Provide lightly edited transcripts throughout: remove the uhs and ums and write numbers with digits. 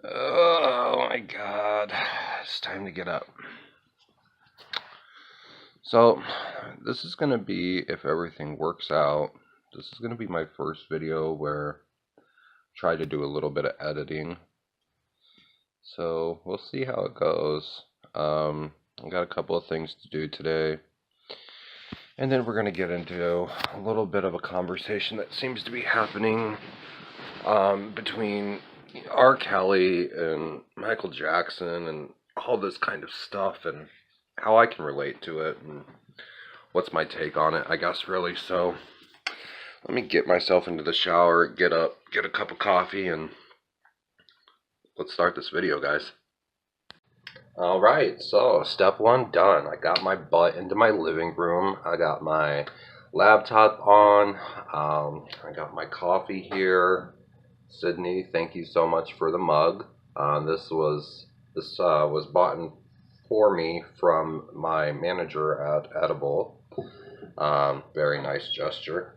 Oh my god, it's time to get up. So, this is going to be, if everything works out, this is going to be my first video where I try to do a little bit of editing. So, we'll see how it goes. I got a couple of things to do today. And then we're going to get into a little bit of a conversation that seems to be happening between R. Kelly and Micheal Jackson and all this kind of stuff and how I can relate to it and what's my take on it, I guess, really. So let me get myself into the shower, get up, get a cup of coffee, and let's start this video, guys. Alright, so step one done. I got my butt into my living room. I got my laptop on. I got my coffee here. Sydney, thank you so much for the mug. This was bought for me from my manager at Edible. Very nice gesture.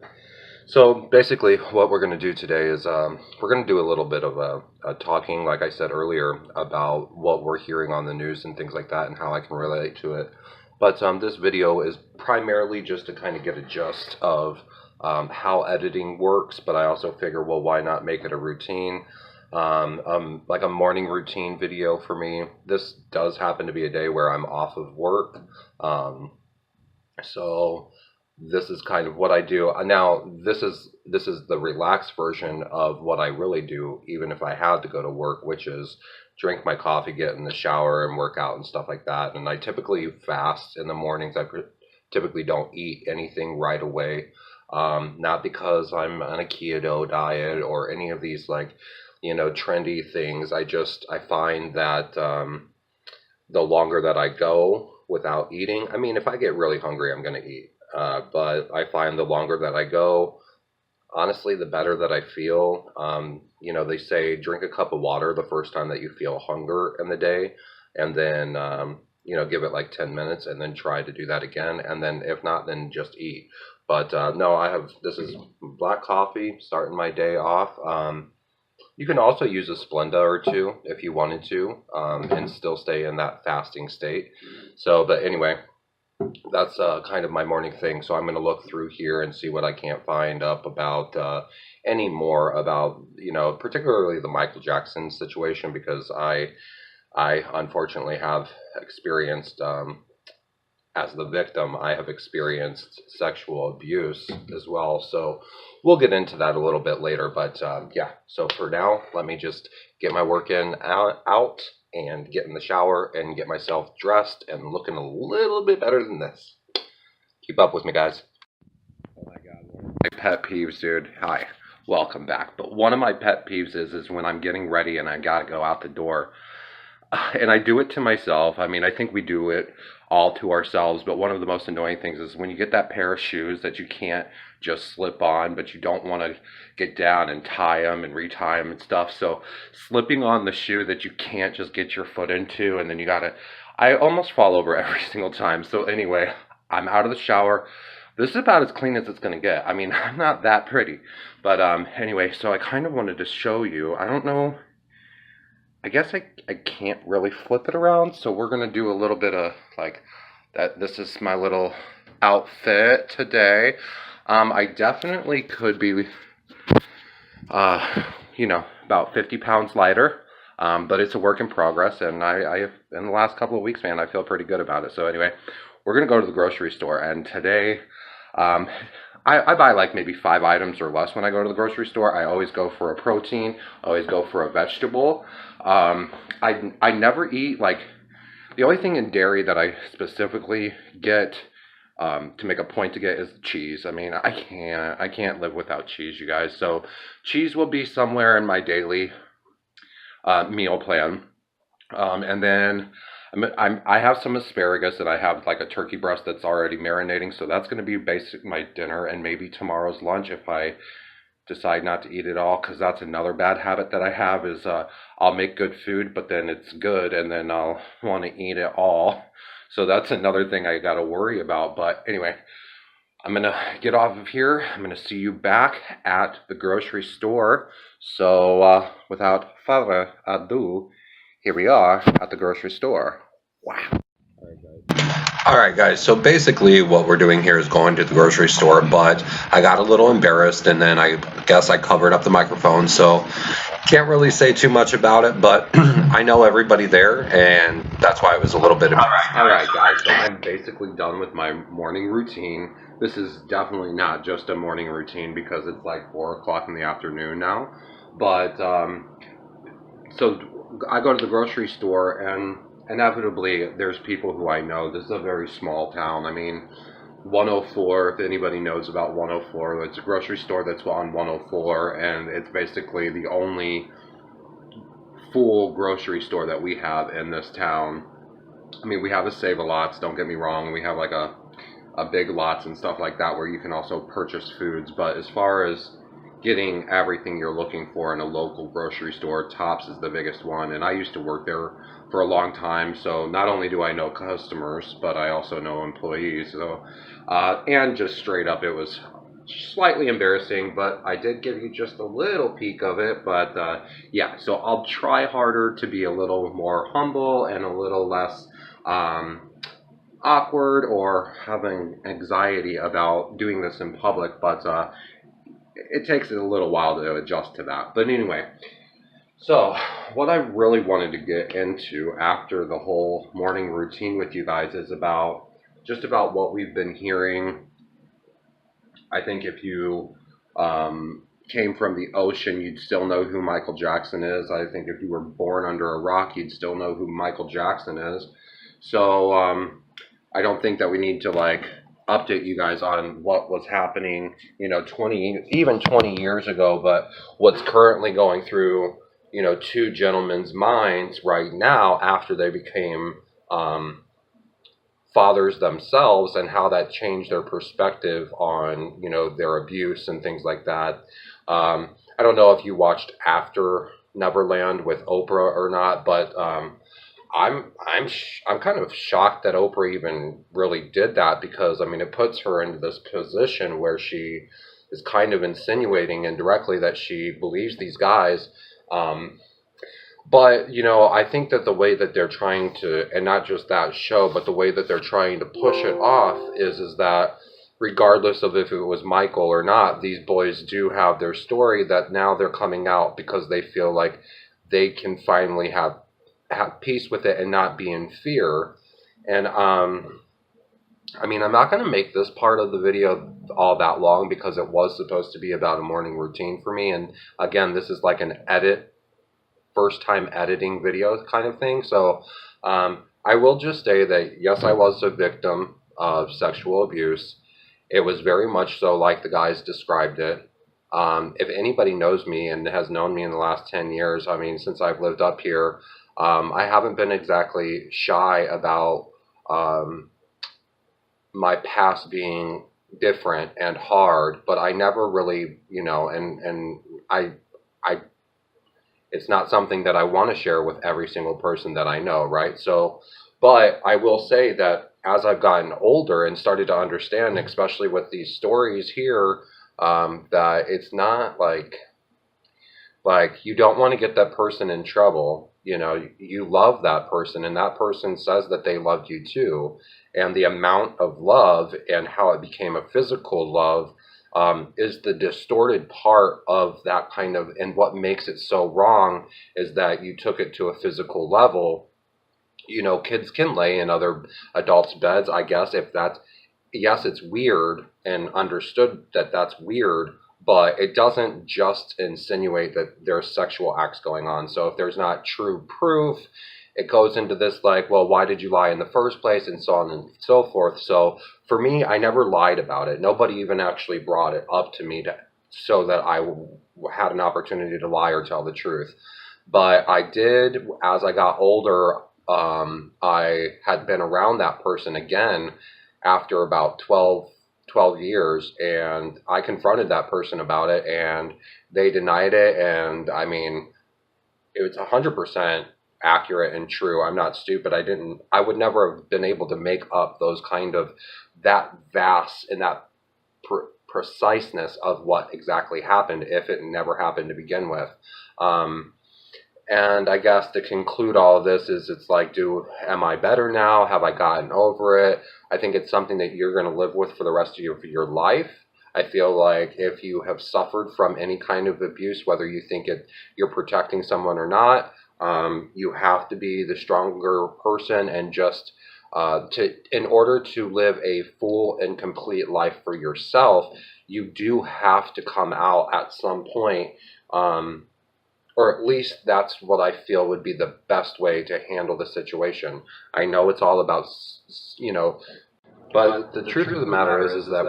So basically what we're going to do today is we're going to do a little bit of a talking, like I said earlier, about what we're hearing on the news and things like that and how I can relate to it. But this video is primarily just to kind of get a gist of how editing works, but I also figure, well, why not make it a routine? Like a morning routine video for me. This does happen to be a day where I'm off of work. So this is kind of what I do. Now, this is the relaxed version of what I really do, even if I had to go to work, which is drink my coffee, get in the shower, and work out and stuff like that. And I typically fast in the mornings. I typically don't eat anything right away. Not because I'm on a keto diet or any of these trendy things. I find that the longer that I go without eating, I mean, if I get really hungry, I'm going to eat. But I find the longer that I go, honestly, the better that I feel. They say drink a cup of water the first time that you feel hunger in the day, and then, give it like 10 minutes and then try to do that again. And then if not, then just eat. But no, this is black coffee, starting my day off. You can also use a Splenda or two if you wanted to, and still stay in that fasting state. So, but anyway, that's kind of my morning thing. So I'm going to look through here and see what I can't find up about any more about, particularly the Micheal Jackson situation, because I unfortunately have experienced, as the victim, I have experienced sexual abuse as well. So we'll get into that a little bit later. But yeah, so for now, let me just get my work out and get in the shower and get myself dressed and looking a little bit better than this. Keep up with me, guys. Oh my god, one of my pet peeves, dude. Hi, welcome back. But one of my pet peeves is when I'm getting ready and I gotta go out the door. And I do it to myself. I mean, I think we do it all to ourselves, but one of the most annoying things is when you get that pair of shoes that you can't just slip on, but you don't want to get down and tie them and retie them and stuff. So slipping on the shoe that you can't just get your foot into, and then I almost fall over every single time. So anyway, I'm out of the shower. This is about as clean as it's going to get. I mean, I'm not that pretty, but anyway, so I kind of wanted to show you. I don't know. I guess I can't really flip it around, so we're going to do a little bit of like that. This is my little outfit today. I definitely could be, about 50 pounds lighter, but it's a work in progress, and I in the last couple of weeks, man, I feel pretty good about it. So anyway, we're going to go to the grocery store, and today, I buy like maybe 5 items or less when I go to the grocery store. I always go for a protein, I always go for a vegetable. I never eat, like, the only thing in dairy that I specifically get to make a point to get is cheese. I mean, I can't live without cheese, you guys. So cheese will be somewhere in my daily meal plan. And then I have some asparagus, and I have like a turkey breast that's already marinating. So that's going to be basically my dinner and maybe tomorrow's lunch if I decide not to eat it all, because that's another bad habit that I have is I'll make good food, but then it's good, and then I'll want to eat it all. So that's another thing I got to worry about. But anyway, I'm gonna get off of here. I'm gonna see you back at the grocery store. So without further ado, here we are at the grocery store. Wow. All right, guys. So basically, what we're doing here is going to the grocery store, but I got a little embarrassed, and then I guess I covered up the microphone, so can't really say too much about it. But I know everybody there, and that's why it was a little bit embarrassing. All right, guys. So I'm basically done with my morning routine. This is definitely not just a morning routine because it's like 4 o'clock in the afternoon now. But so I go to the grocery store, and inevitably there's people who I know. This is a very small town. I mean, 104, if anybody knows about 104, it's a grocery store that's on 104, and it's basically the only full grocery store that we have in this town. I mean, we have a Save-A-Lots, don't get me wrong. We have like a Big Lots and stuff like that where you can also purchase foods, but as far as getting everything you're looking for in a local grocery store, Tops is the biggest one. And I used to work there for a long time, so not only do I know customers, but I also know employees. So and just straight up, it was slightly embarrassing, but I did give you just a little peek of it. But yeah, so I'll try harder to be a little more humble and a little less awkward or having anxiety about doing this in public, but it takes a little while to adjust to that. But anyway, so what I really wanted to get into after the whole morning routine with you guys is about what we've been hearing. I think if you came from the ocean, you'd still know who Micheal Jackson is. I think if you were born under a rock, you'd still know who Micheal Jackson is. So I don't think that we need to like update you guys on what was happening, 20 years ago, but what's currently going through, two gentlemen's minds right now after they became fathers themselves, and how that changed their perspective on, their abuse and things like that. I don't know if you watched After Neverland with Oprah or not, but I'm kind of shocked that Oprah even really did that, because I mean it puts her into this position where she is kind of insinuating indirectly that she believes these guys. But I think that the way that they're trying to, and not just that show, but the way that they're trying to push it off is that regardless of if it was Micheal or not, these boys do have their story that now they're coming out because they feel like they can finally have peace with it and not be in fear. And I mean, I'm not going to make this part of the video all that long because it was supposed to be about a morning routine for me. And again, this is like an first time editing video kind of thing. So I will just say that yes, I was a victim of sexual abuse. It was very much so like the guys described it. If anybody knows me and has known me in the last 10 years, I mean, since I've lived up here, I haven't been exactly shy about my past being different and hard, but I never really, and I, it's not something that I want to share with every single person that I know, right? So, but I will say that as I've gotten older and started to understand, especially with these stories here, that it's not like you don't want to get that person in trouble. You love that person, and that person says that they loved you too. And the amount of love and how it became a physical love is the distorted part of that kind of, and what makes it so wrong is that you took it to a physical level. Kids can lay in other adults' beds, I guess, yes, it's weird and understood that that's weird, but it doesn't just insinuate that there's sexual acts going on. So if there's not true proof, it goes into this like, well, why did you lie in the first place, and so on and so forth. So for me, I never lied about it. Nobody even actually brought it up to me so that I had an opportunity to lie or tell the truth. But I did, as I got older, I had been around that person again after about 12 years, and I confronted that person about it, and they denied it. And I mean, it was 100% accurate and true. I'm not stupid. I would never have been able to make up those kind of that vast and that preciseness of what exactly happened if it never happened to begin with. And I guess to conclude all of this is, it's like, am I better now? Have I gotten over it? I think it's something that you're going to live with for the rest of your life. I feel like if you have suffered from any kind of abuse, whether you think you're protecting someone or not, you have to be the stronger person, and just in order to live a full and complete life for yourself, you do have to come out at some point. Or at least that's what I feel would be the best way to handle the situation. I know it's all about, but the truth of the matter is that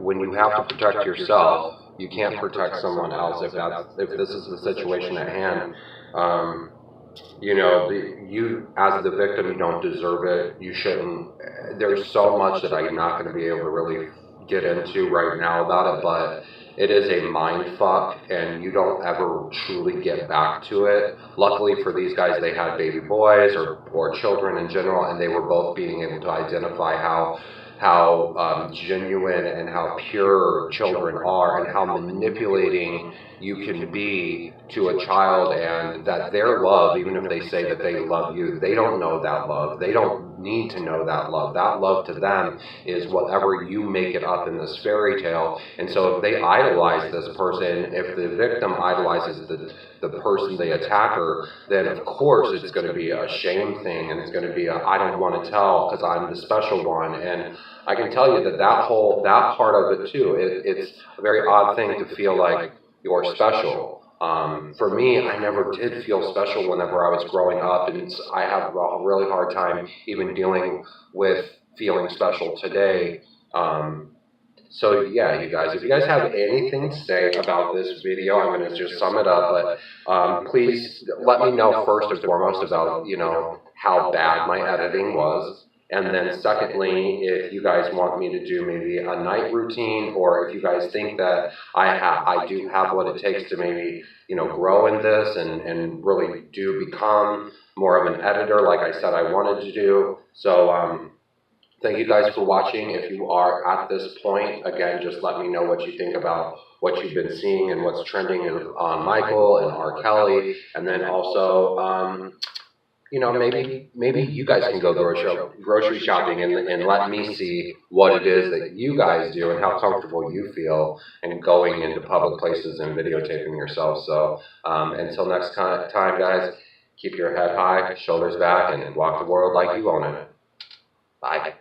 when you have to protect yourself, you can't protect someone else. If this is the situation at hand, you as the victim, you don't deserve it. You shouldn't. There's so much that I'm not going to be able to really get into right now about it, but it is a mind fuck, and you don't ever truly get back to it. Luckily for these guys, they had baby boys or children in general, and they were both being able to identify how genuine and how pure children are, and how manipulating you can be to a child, and that their love, even if they say that they love you, they don't know that love. They don't need to know that love. That love to them is whatever you make it up in this fairy tale. And so if they idolize this person, if the victim idolizes the person, the attacker, then of course it's going to be a shame thing, and it's going to be I don't want to tell because I'm the special one. And I can tell you that part of it too, it's a very odd thing to feel like you're special. For me, I never did feel special whenever I was growing up, and I have a really hard time even dealing with feeling special today. So yeah, you guys, if you guys have anything to say about this video, I'm going to just sum it up, but please let me know first and foremost about, how bad my editing was. And then secondly, if you guys want me to do maybe a night routine, or if you guys think that I do have what it takes to maybe, grow in this and really do become more of an editor like I said I wanted to do. So thank you guys for watching. If you are at this point, again, just let me know what you think about what you've been seeing and what's trending on Micheal and R. Kelly. And then also, maybe you guys can go grocery shopping and let me see what it is that you guys do and how comfortable you feel in going into public places and videotaping yourself. So until next time, guys, keep your head high, shoulders back, and walk the world like you own it. Bye.